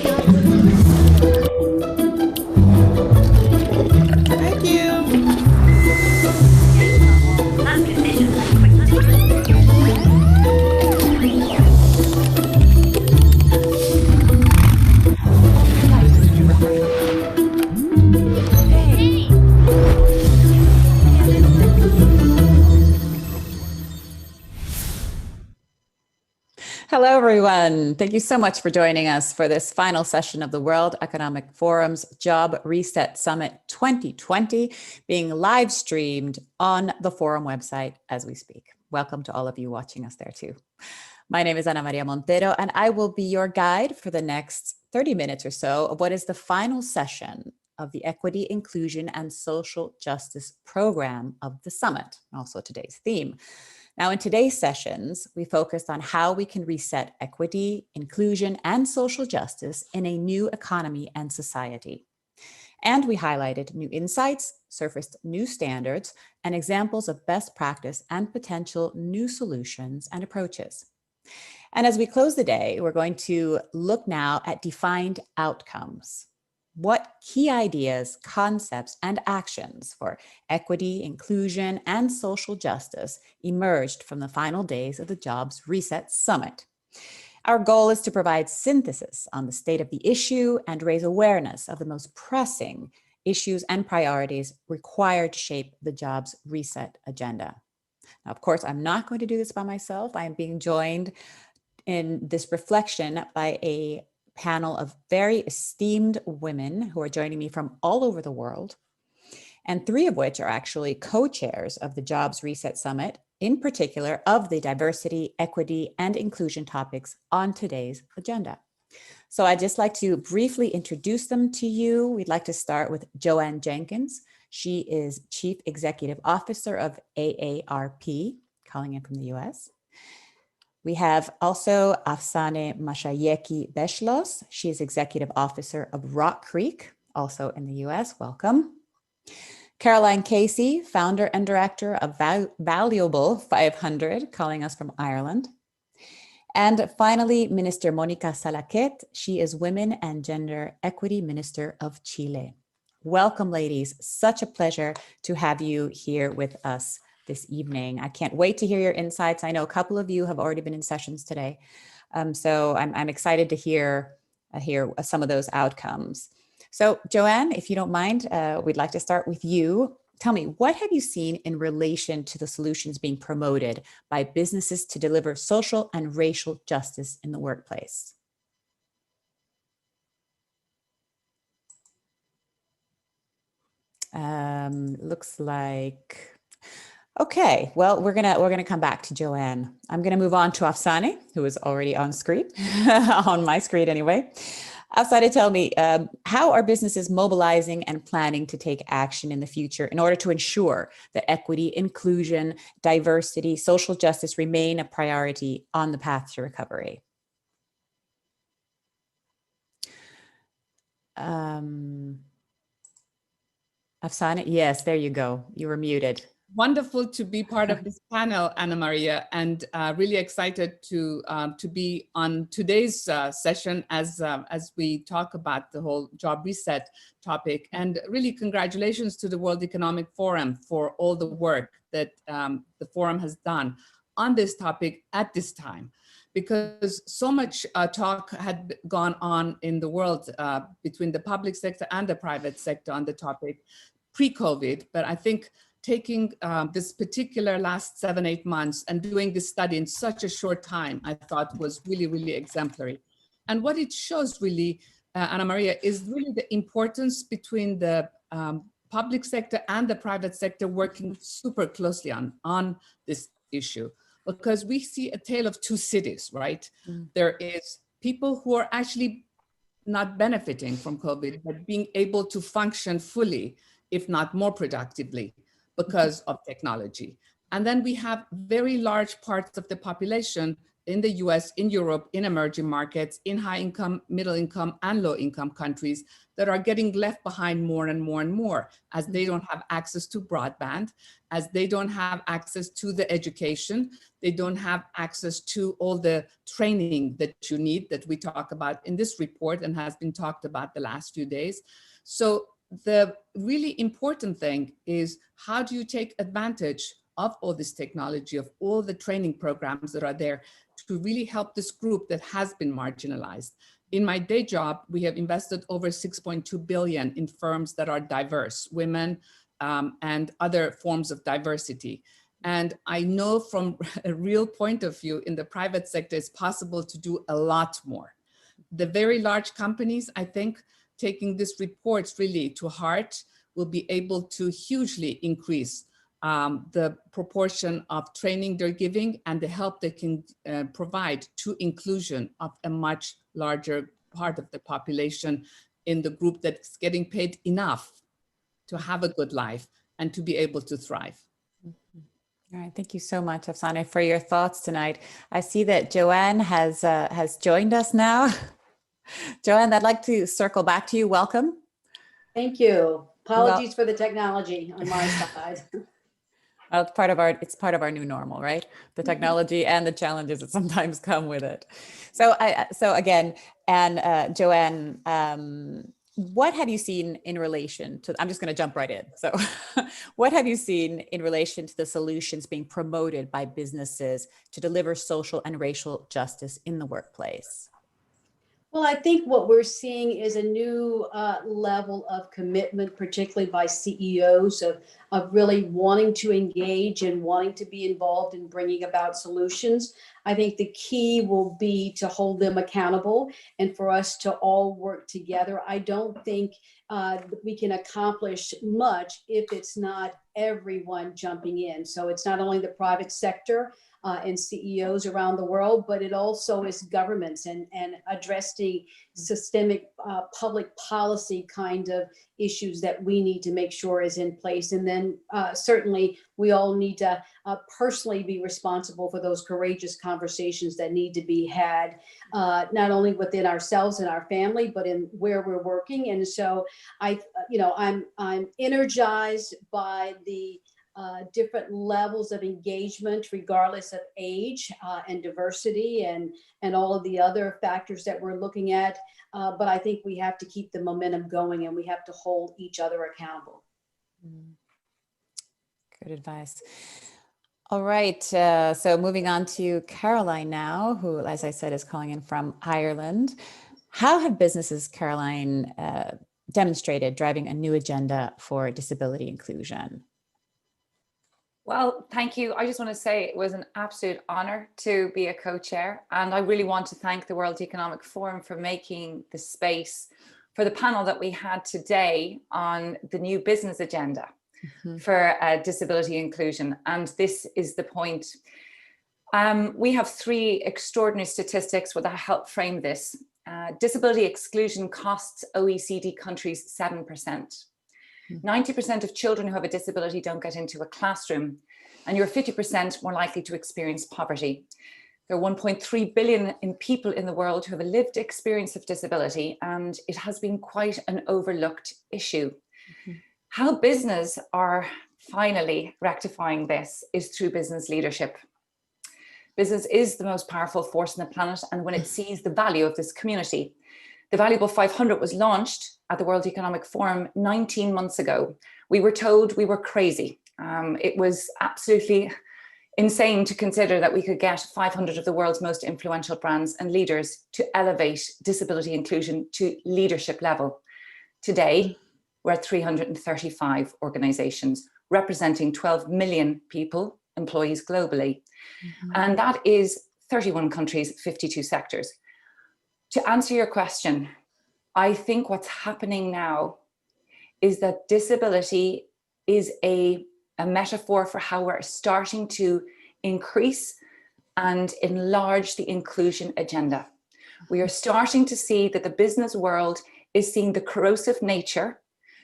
Thank you. Hello, everyone. Thank you so much for joining us for this final session of the World Economic Forum's Job Reset Summit 2020, being live streamed on the forum website as we speak. Welcome to all of you watching us there too. My name is Ana Maria Montero, and I will be your guide for the next 30 minutes or so of what is the final session of the Equity, Inclusion, and Social Justice program of the summit, also today's theme. Now, in today's sessions, we focused on how we can reset equity, inclusion, and social justice in a new economy and society. And we highlighted new insights, surfaced new standards, and examples of best practice and potential new solutions and approaches. And as we close the day, we're going to look now at defined outcomes. What key ideas, concepts, and actions for equity, inclusion, and social justice emerged from the final days of the Jobs Reset Summit? Our goal is to provide synthesis on the state of the issue and raise awareness of the most pressing issues and priorities required to shape the Jobs Reset agenda. Now, of course, I'm not going to do this by myself. I am being joined in this reflection by a panel of very esteemed women who are joining me from all over the world, and three of which are actually co-chairs of the Jobs Reset Summit, in particular of the diversity, equity, and inclusion topics on today's agenda. So I'd just like to briefly introduce them to you. We'd like to start with Joanne Jenkins. She is Chief Executive Officer of AARP, calling in from the US. We have also Afsaneh Mashayekhi-Beschloss. She is Executive Officer of Rock Creek, also in the US. Welcome. Caroline Casey, Founder and Director of Valuable 500, calling us from Ireland. And finally, Minister Monica Salaquet. She is Women and Gender Equity Minister of Chile. Welcome, ladies. Such a pleasure to have you here with us this evening. I can't wait to hear your insights. I know a couple of you have already been in sessions today. So I'm excited to hear some of those outcomes. So Joanne, if you don't mind, we'd like to start with you. Tell me, what have you seen in relation to the solutions being promoted by businesses to deliver social and racial justice in the workplace? Looks like, okay, well, we're gonna come back to Joanne. I'm gonna move on to Afsaneh, who is already on screen, on my screen anyway. Afsaneh, tell me, how are businesses mobilizing and planning to take action in the future in order to ensure that equity, inclusion, diversity, social justice remain a priority on the path to recovery? Afsaneh, yes, there you go. You were muted. Wonderful to be part of this panel, Ana Maria, and really excited to be on today's session as we talk about the whole job reset topic. And really congratulations to the World Economic Forum for all the work that the forum has done on this topic at this time, because so much talk had gone on in the world between the public sector and the private sector on the topic pre-COVID, but I think taking this particular last 7-8 months and doing this study in such a short time, I thought was really, really exemplary. And what it shows really, Ana Maria, is really the importance between the public sector and the private sector working super closely on this issue, because we see a tale of two cities, right? Mm. There is people who are actually not benefiting from COVID, but being able to function fully, if not more productively, because of technology. And then we have very large parts of the population in the US, in Europe, in emerging markets, in high income, middle income, and low income countries that are getting left behind more and more and more, as they don't have access to broadband, as they don't have access to the education, they don't have access to all the training that you need, that we talk about in this report and has been talked about the last few days. So the really important thing is, how do you take advantage of all this technology, of all the training programs that are there to really help this group that has been marginalized? In my day job, we have invested over 6.2 billion in firms that are diverse, women and other forms of diversity. And I know from a real point of view, in the private sector, it's possible to do a lot more. The very large companies, I think, taking this report really to heart, will be able to hugely increase the proportion of training they're giving and the help they can provide to inclusion of a much larger part of the population in the group that's getting paid enough to have a good life and to be able to thrive. All right, thank you so much, Afsaneh, for your thoughts tonight. I see that Joanne has joined us now. Joanne, I'd like to circle back to you. Welcome. Thank you. Apologies for the technology on my side. Well, it's part of our new normal, right? The technology and the challenges that sometimes come with it. So again, and Joanne, what have you seen in relation to, I'm just going to jump right in. So what have you seen in relation to the solutions being promoted by businesses to deliver social and racial justice in the workplace? Well, I think what we're seeing is a new level of commitment, particularly by CEOs, of really wanting to engage and wanting to be involved in bringing about solutions. I think the key will be to hold them accountable and for us to all work together. I don't think we can accomplish much if it's not everyone jumping in. So it's not only the private sector and CEOs around the world, but it also is governments and addressing systemic public policy kind of issues that we need to make sure is in place. And then certainly we all need to personally be responsible for those courageous conversations that need to be had, not only within ourselves and our family, but in where we're working. And so I'm energized by the different levels of engagement, regardless of age and diversity and all of the other factors that we're looking at. But I think we have to keep the momentum going and we have to hold each other accountable. Good advice. All right, so moving on to Caroline now, who, as I said, is calling in from Ireland. How have businesses, Caroline, demonstrated driving a new agenda for disability inclusion? Well, thank you. I just want to say it was an absolute honor to be a co-chair, and I really want to thank the World Economic Forum for making the space for the panel that we had today on the new business agenda for disability inclusion. And this is the point. We have three extraordinary statistics that help frame this. Disability exclusion costs OECD countries 7%. 90% of children who have a disability don't get into a classroom, and you're 50% more likely to experience poverty. There are 1.3 billion people in the world who have a lived experience of disability, and it has been quite an overlooked issue. How business are finally rectifying this is through business leadership. Business is the most powerful force on the planet, and when it sees the value of this community. The Valuable 500 was launched at the World Economic Forum 19 months ago. We were told we were crazy. It was absolutely insane to consider that we could get 500 of the world's most influential brands and leaders to elevate disability inclusion to leadership level. Today, we're at 335 organizations representing 12 million people, employees globally. And that is 31 countries, 52 sectors. To answer your question, I think what's happening now is that disability is a metaphor for how we're starting to increase and enlarge the inclusion agenda. We are starting to see that the business world is seeing the corrosive nature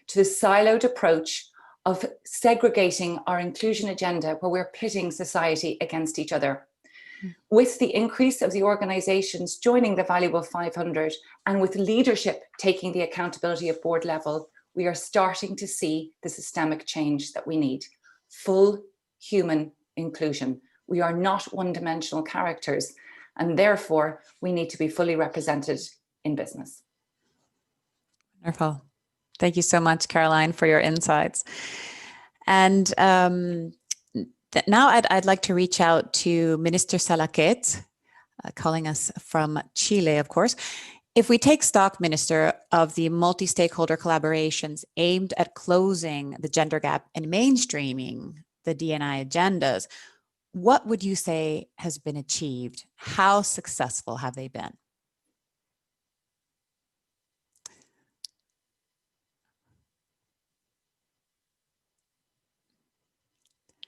to the siloed approach of segregating our inclusion agenda, where we're pitting society against each other. With the increase of the organizations joining the Valuable 500 and with leadership taking the accountability at board level, we are starting to see the systemic change that we need. Full human inclusion. We are not one-dimensional characters, and therefore we need to be fully represented in business. Wonderful. Thank you so much, Caroline, for your insights. And now I'd like to reach out to Minister Salaquet, calling us from Chile, of course. If we take stock, Minister, of the multi-stakeholder collaborations aimed at closing the gender gap and mainstreaming the D&I agendas, what would you say has been achieved? How successful have they been?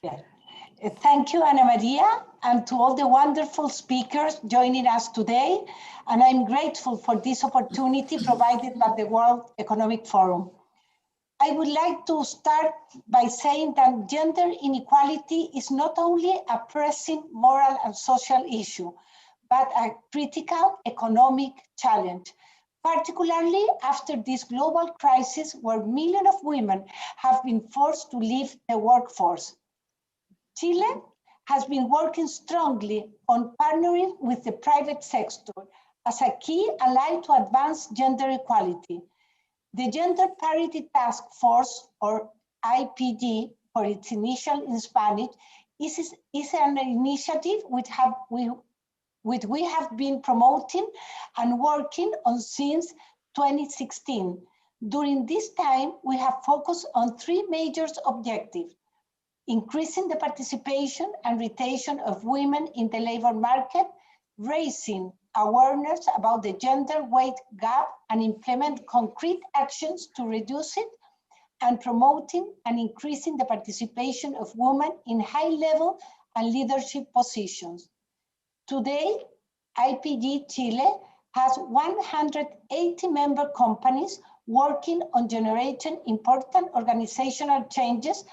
Yeah. Thank you, Ana Maria, and to all the wonderful speakers joining us today. And I'm grateful for this opportunity provided by the World Economic Forum. I would like to start by saying that gender inequality is not only a pressing moral and social issue, but a critical economic challenge, particularly after this global crisis where millions of women have been forced to leave the workforce. Chile has been working strongly on partnering with the private sector as a key ally to advance gender equality. The Gender Parity Task Force, or IPG for its initial in Spanish, is an initiative which we have been promoting and working on since 2016. During this time, we have focused on three major objectives: increasing the participation and retention of women in the labor market, raising awareness about the gender weight gap and implement concrete actions to reduce it, and promoting and increasing the participation of women in high-level and leadership positions. Today, IPG Chile has 180 member companies working on generating important organizational changes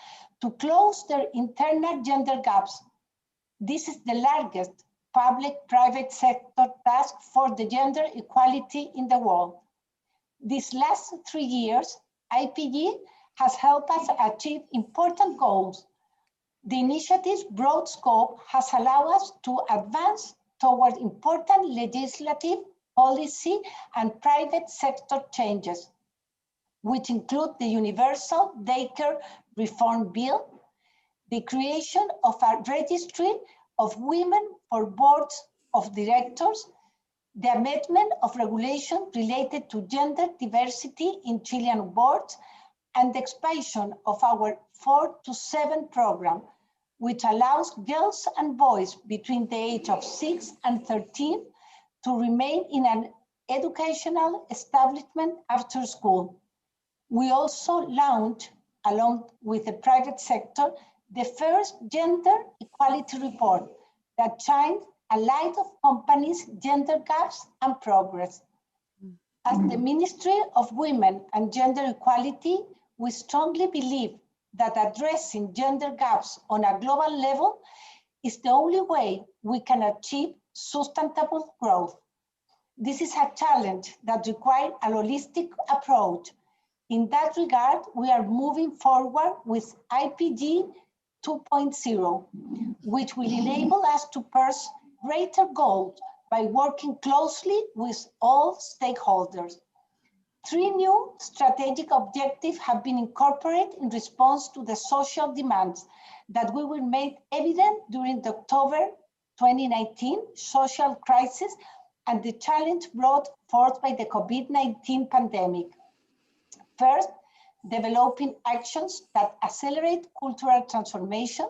to close their internal gender gaps. This is the largest public-private sector task for the gender equality in the world. These last 3 years, IPG has helped us achieve important goals. The initiative's broad scope has allowed us to advance toward important legislative, policy, and private sector changes, which include the Universal Daycare Reform Bill, the creation of a registry of women for boards of directors, the amendment of regulation related to gender diversity in Chilean boards, and the expansion of our 4 to 7 program, which allows girls and boys between the age of 6 and 13 to remain in an educational establishment after school. We also launched, along with the private sector, the first gender equality report that shines a light of companies' gender gaps and progress. As the Ministry of Women and Gender Equality, we strongly believe that addressing gender gaps on a global level is the only way we can achieve sustainable growth. This is a challenge that requires a holistic approach. In that regard, we are moving forward with IPG 2.0, which will enable us to pursue greater goals by working closely with all stakeholders. 3 new strategic objectives have been incorporated in response to the social demands that we will make evident during the October 2019 social crisis and the challenge brought forth by the COVID-19 pandemic. First, developing actions that accelerate cultural transformation.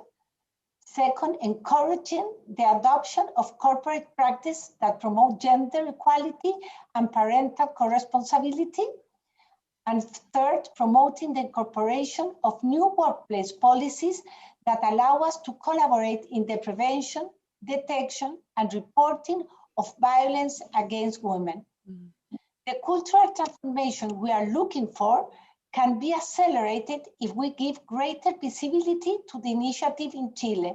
Second, encouraging the adoption of corporate practice that promote gender equality and parental co-responsibility. And third, promoting the incorporation of new workplace policies that allow us to collaborate in the prevention, detection, and reporting of violence against women. The cultural transformation we are looking for can be accelerated if we give greater visibility to the initiative in Chile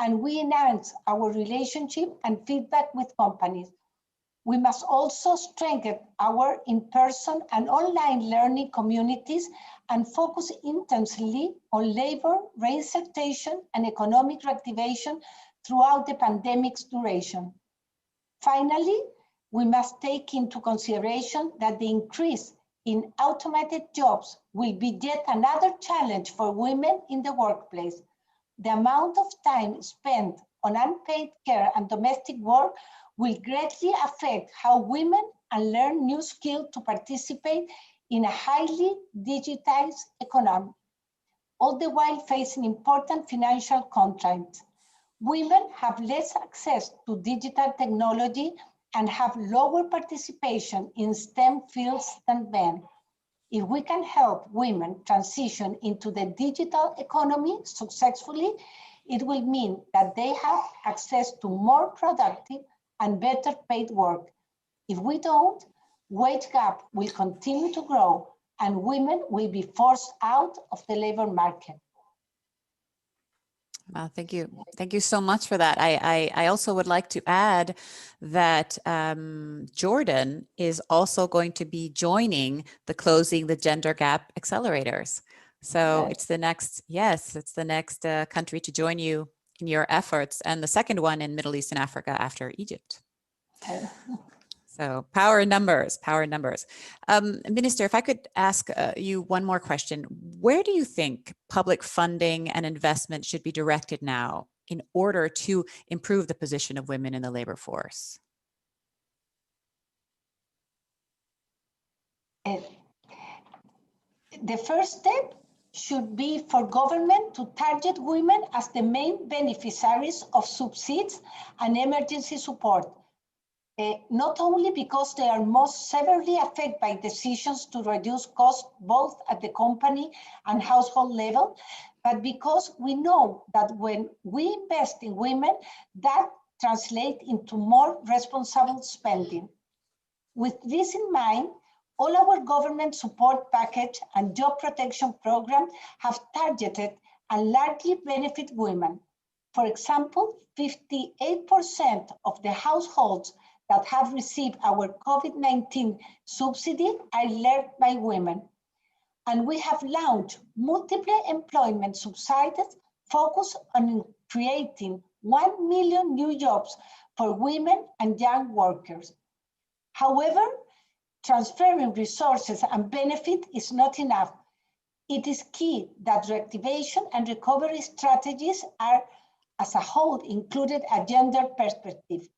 and we enhance our relationship and feedback with companies. We must also strengthen our in-person and online learning communities and focus intensely on labor, reinsertion, and economic reactivation throughout the pandemic's duration. Finally, we must take into consideration that the increase in automated jobs will be yet another challenge for women in the workplace. The amount of time spent on unpaid care and domestic work will greatly affect how women can learn new skills to participate in a highly digitized economy, all the while facing important financial constraints. Women have less access to digital technology and have lower participation in STEM fields than men. If we can help women transition into the digital economy successfully, it will mean that they have access to more productive and better paid work. If we don't, wage gap will continue to grow and women will be forced out of the labor market. Well, thank you. Thank you so much for that. I also would like to add that Jordan is also going to be joining the Closing the Gender Gap Accelerators. So Okay. it's the next, yes, it's the next country to join you in your efforts, and the second one in Middle East and Africa after Egypt. Okay. So power in numbers, power in numbers. Minister, if I could ask you one more question, where do you think public funding and investment should be directed now in order to improve the position of women in the labor force? The first step should be for government to target women as the main beneficiaries of subsidies and emergency support. Not only because they are most severely affected by decisions to reduce costs both at the company and household level, but because we know that when we invest in women, that translates into more responsible spending. With this in mind, all our government support package and job protection program have targeted and largely benefit women. For example, 58% of the households that have received our COVID-19 subsidy are led by women. And we have launched multiple employment subsidies focused on creating 1 million new jobs for women and young workers. However, transferring resources and benefit is not enough. It is key that reactivation and recovery strategies are, as a whole, included a gender perspective.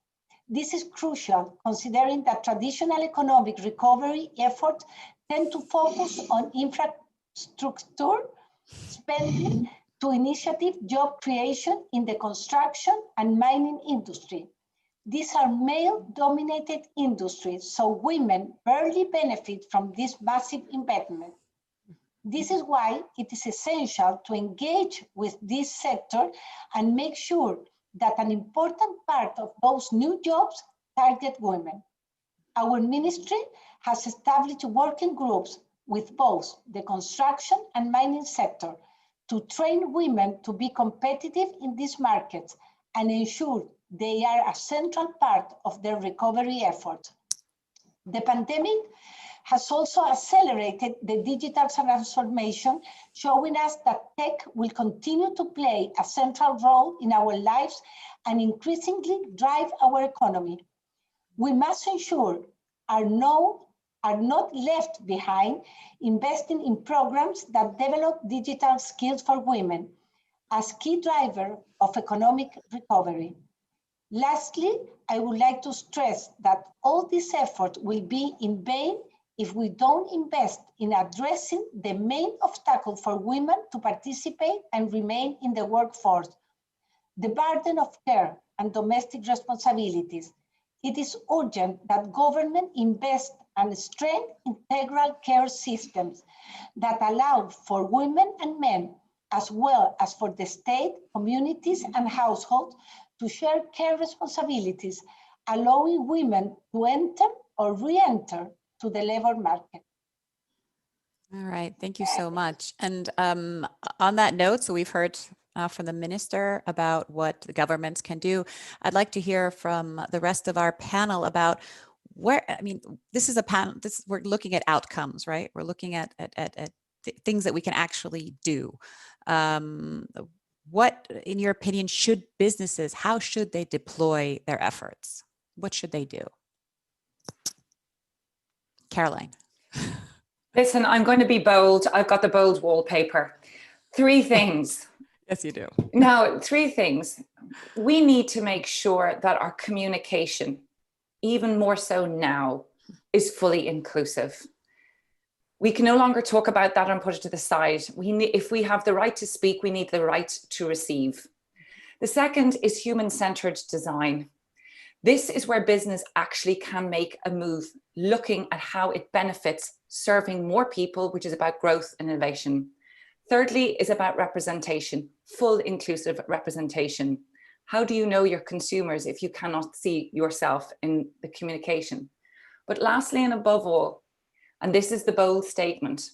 This is crucial, considering that traditional economic recovery efforts tend to focus on infrastructure spending to initiative job creation in the construction and mining industry. These are male-dominated industries, so women barely benefit from this massive investment. This is why it is essential to engage with this sector and make sure that an important part of those new jobs target women. Our ministry has established working groups with both the construction and mining sector to train women to be competitive in these markets and ensure they are a central part of their recovery efforts. The pandemic has also accelerated the digital transformation, showing us that tech will continue to play a central role in our lives and increasingly drive our economy. We must ensure are not left behind, investing in programs that develop digital skills for women as key driver of economic recovery. Lastly, I would like to stress that all this effort will be in vain if we don't invest in addressing the main obstacle for women to participate and remain in the workforce, the burden of care and domestic responsibilities. It is urgent that government invest and strengthen integral care systems that allow for women and men, as well as for the state, communities, and households to share care responsibilities, allowing women to enter or re-enter to the labor market. All right, thank you so much. And on that note, so we've heard from the minister about what the governments can do. I'd like to hear from the rest of our panel about where, I mean, this is a panel, we're looking at outcomes, right? We're looking at things that we can actually do. What, in your opinion, should businesses, how should they deploy their efforts? What should they do? Caroline. Listen, I'm going to be bold. I've got the bold wallpaper. 3 things. Yes, you do. Now, 3 things. We need to make sure that our communication, even more so now, is fully inclusive. We can no longer talk about that and put it to the side. If we have the right to speak, we need the right to receive. The second is human-centered design. This is where business actually can make a move, looking at how it benefits serving more people, which is about growth and innovation. Thirdly is about representation, full inclusive representation. How do you know your consumers if you cannot see yourself in the communication? But lastly, and above all, and this is the bold statement,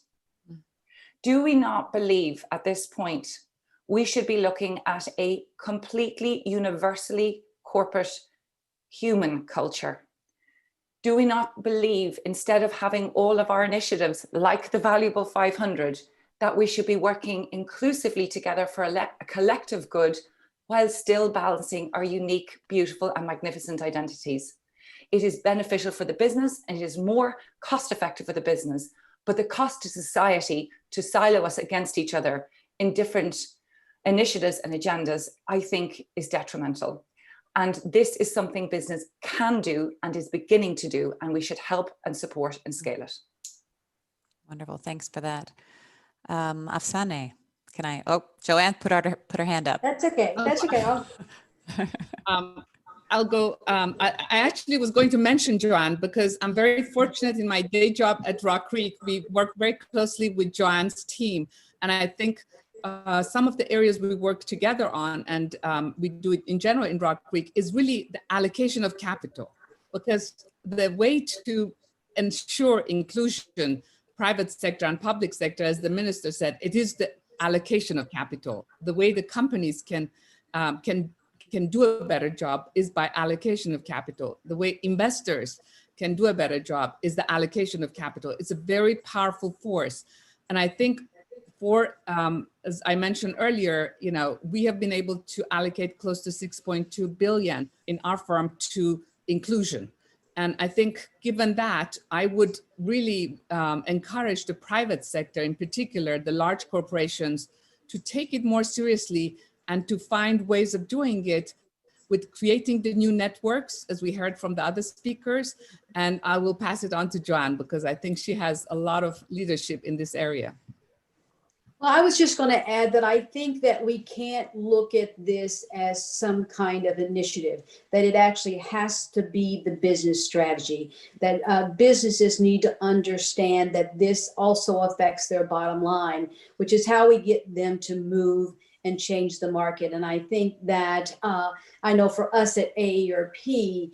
do we not believe at this point we should be looking at a completely universally corporate human culture? Do we not believe, instead of having all of our initiatives like the Valuable 500, that we should be working inclusively together for a collective good while still balancing our unique, beautiful and magnificent identities? It is beneficial for the business and it is more cost effective for the business, but the cost to society to silo us against each other in different initiatives and agendas, I think, is detrimental. And this is something business can do and is beginning to do, and we should help and support and scale it. Wonderful, thanks for that. Afsaneh, can I, Joanne put her hand up. That's okay, that's okay. I'll go. I actually was going to mention Joanne because I'm very fortunate in my day job at Rock Creek. We work very closely with Joanne's team. And I think some of the areas we work together on, and we do it in general in Rock Creek, is really the allocation of capital. Because the way to ensure inclusion, private sector and public sector, as the minister said, it is the allocation of capital. The way the companies can do a better job is by allocation of capital. The way investors can do a better job is the allocation of capital. It's a very powerful force. And I think as I mentioned earlier, we have been able to allocate close to 6.2 billion in our firm to inclusion. And I think given that, I would really encourage the private sector, in particular, the large corporations, to take it more seriously and to find ways of doing it with creating the new networks, as we heard from the other speakers. And I will pass it on to Joanne because I think she has a lot of leadership in this area. Well, I was just going to add that I think that we can't look at this as some kind of initiative, that it actually has to be the business strategy, that businesses need to understand that this also affects their bottom line, which is how we get them to move and change the market. And I think that I know for us at AARP,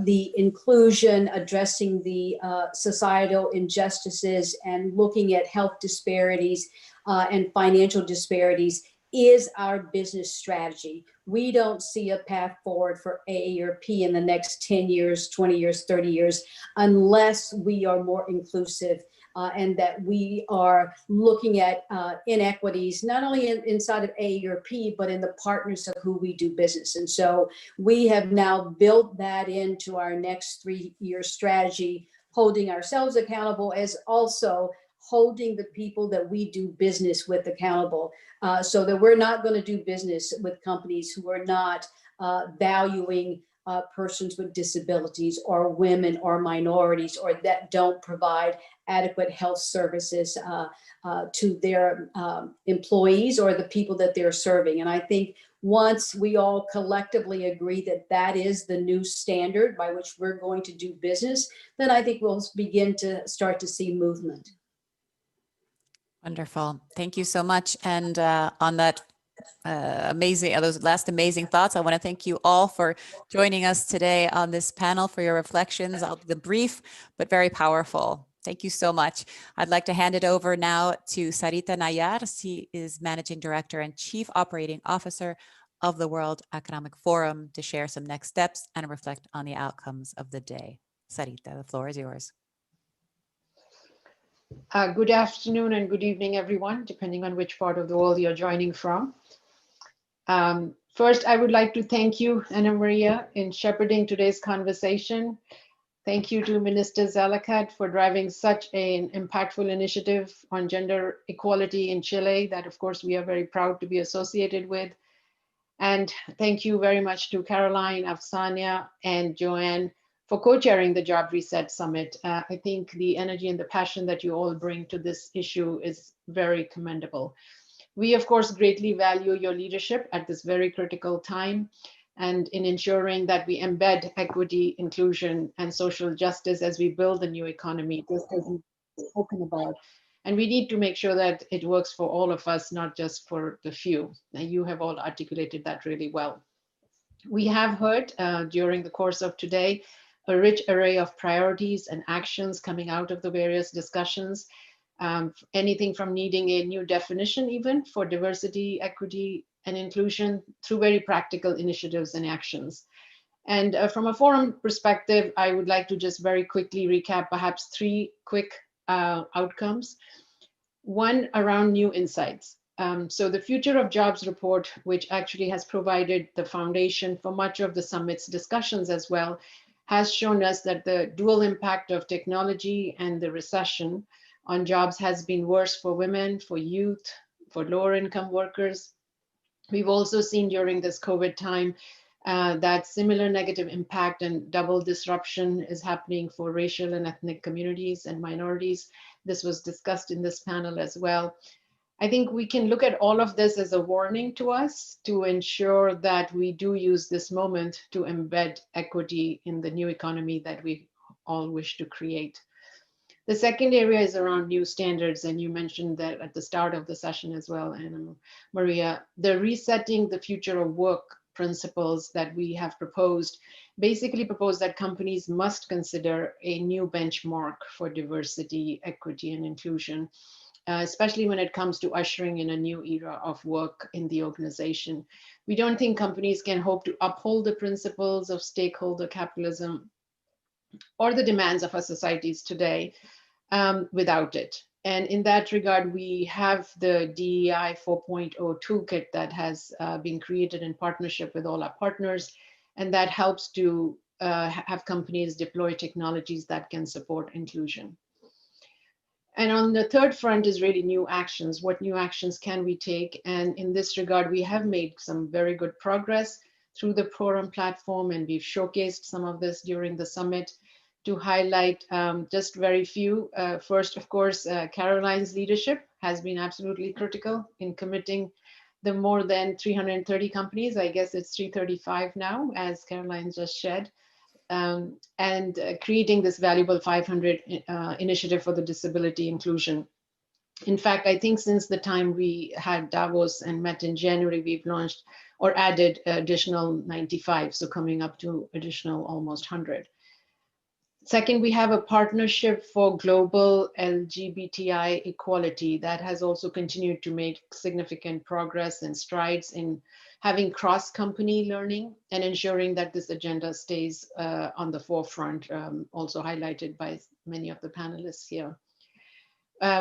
the inclusion, addressing the societal injustices and looking at health disparities and financial disparities is our business strategy. We don't see a path forward for AARP in the next 10 years, 20 years, 30 years, unless we are more inclusive and that we are looking at inequities, not only inside of AARP, but in the partners of who we do business. And so we have now built that into our next 3-year strategy, holding ourselves accountable as also holding the people that we do business with accountable, so that we're not going to do business with companies who are not valuing persons with disabilities or women or minorities, or that don't provide adequate health services to their employees or the people that they're serving. And I think once we all collectively agree that that is the new standard by which we're going to do business, then I think we'll begin to start to see movement. Wonderful. Thank you so much. And on that those last amazing thoughts, I want to thank you all for joining us today on this panel, for your reflections. I'll be brief, but very powerful. Thank you so much. I'd like to hand it over now to Sarita Nayar. She is Managing Director and Chief Operating Officer of the World Economic Forum to share some next steps and reflect on the outcomes of the day. Sarita, the floor is yours. Good afternoon and good evening, everyone, depending on which part of the world you're joining from. First, I would like to thank you, Ana Maria, in shepherding today's conversation. Thank you to Minister Zalacat for driving such an impactful initiative on gender equality in Chile that, of course, we are very proud to be associated with. And thank you very much to Caroline, Afsania, and Joanne for co-chairing the Job Reset Summit. I think the energy and the passion that you all bring to this issue is very commendable. We, of course, greatly value your leadership at this very critical time and in ensuring that we embed equity, inclusion, and social justice as we build a new economy, just as we've spoken about. And we need to make sure that it works for all of us, not just for the few. And you have all articulated that really well. We have heard during the course of today a rich array of priorities and actions coming out of the various discussions, anything from needing a new definition even for diversity, equity, and inclusion through very practical initiatives and actions. And from a forum perspective, I would like to just very quickly recap perhaps 3 quick outcomes. One, around new insights. So the Future of Jobs report, which actually has provided the foundation for much of the summit's discussions as well, has shown us that the dual impact of technology and the recession on jobs has been worse for women, for youth, for lower income workers. We've also seen during this COVID time that similar negative impact and double disruption is happening for racial and ethnic communities and minorities. This was discussed in this panel as well. I think we can look at all of this as a warning to us to ensure that we do use this moment to embed equity in the new economy that we all wish to create. The second area is around new standards, and you mentioned that at the start of the session as well, Ana Maria. The resetting the future of work principles that we have proposed basically propose that companies must consider a new benchmark for diversity, equity, and inclusion, especially when it comes to ushering in a new era of work in the organization. We don't think companies can hope to uphold the principles of stakeholder capitalism or the demands of our societies today without it. And in that regard, we have the DEI 4.0 toolkit that has been created in partnership with all our partners, and that helps to have companies deploy technologies that can support inclusion. And on the third front is really new actions. What new actions can we take? And in this regard, we have made some very good progress through the Forum platform, and we've showcased some of this during the summit. To highlight just very few. First, of course, Caroline's leadership has been absolutely critical in committing the more than 330 companies. I guess it's 335 now, as Caroline just shared, and creating this valuable 500 initiative for the disability inclusion. In fact, I think since the time we had Davos and met in January, we've launched or added additional 95, so coming up to additional almost 100. Second, we have a partnership for global LGBTI equality that has also continued to make significant progress and strides in having cross-company learning and ensuring that this agenda stays on the forefront, also highlighted by many of the panelists here.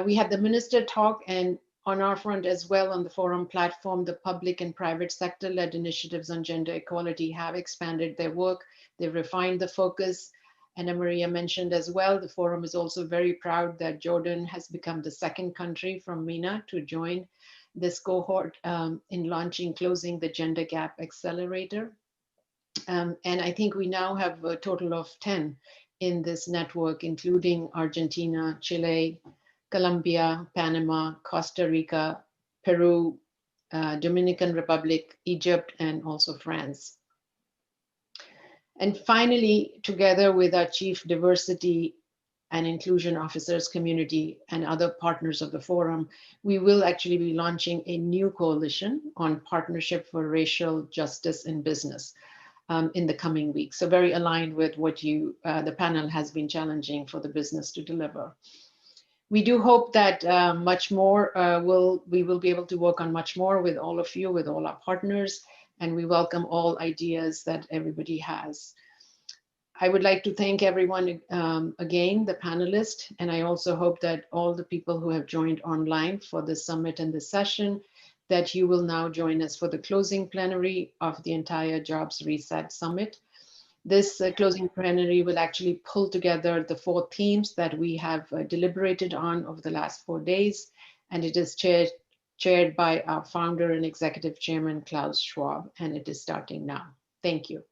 We had the minister talk, and on our front as well on the Forum platform, the public and private sector-led initiatives on gender equality have expanded their work. They've refined the focus. Ana Maria mentioned as well, the Forum is also very proud that Jordan has become the second country from MENA to join this cohort in launching Closing the Gender Gap Accelerator. And I think we now have a total of 10 in this network, including Argentina, Chile, Colombia, Panama, Costa Rica, Peru, Dominican Republic, Egypt, and also France. And finally, together with our Chief Diversity and Inclusion Officers community and other partners of the Forum, we will actually be launching a new coalition on partnership for racial justice in business. in the coming weeks. So very aligned with what the panel has been challenging for the business to deliver. We do hope that much more we will be able to work on much more with all of you, with all our partners, and we welcome all ideas that everybody has. I would like to thank everyone again, the panelists, and I also hope that all the people who have joined online for the summit and the session, that you will now join us for the closing plenary of the entire Jobs Reset Summit. This closing plenary will actually pull together the 4 themes that we have deliberated on over the last 4 days, and it is chaired by our founder and executive chairman, Klaus Schwab, and it is starting now. Thank you.